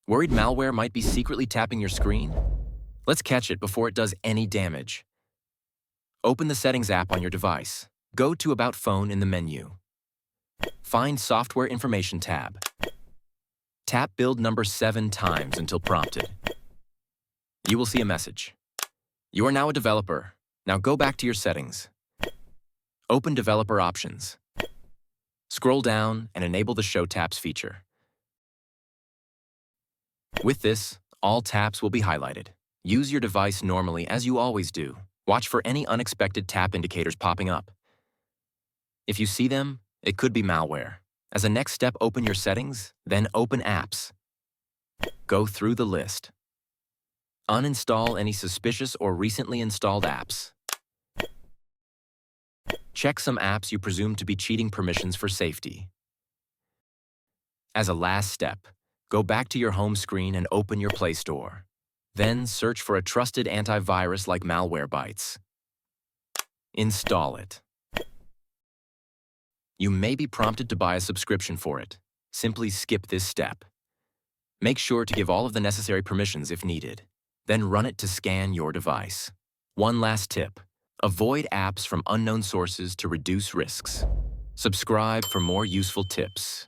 Worried malware might be secretly tapping your screen? Let's catch it before it does any damage. Open the Settings app on your device. Go to About Phone in the menu. Find Software Information tab. Tap build number 7 times until prompted. You will see a message. You are now a developer. Now go back to your settings. Open Developer Options. Scroll down and enable the Show Taps feature. With this, all taps will be highlighted. Use your device normally as you always do. Watch for any unexpected tap indicators popping up. If you see them, it could be malware. As a next step, open your settings, then open Apps. Go through the list. Uninstall any suspicious or recently installed apps. Check some apps you presume to be cheating permissions for safety. As a last step, go back to your home screen and open your Play Store. Then search for a trusted antivirus like Malwarebytes. Install it. You may be prompted to buy a subscription for it. Simply skip this step. Make sure to give all of the necessary permissions if needed. Then run it to scan your device. One last tip. Avoid apps from unknown sources to reduce risks. Subscribe for more useful tips.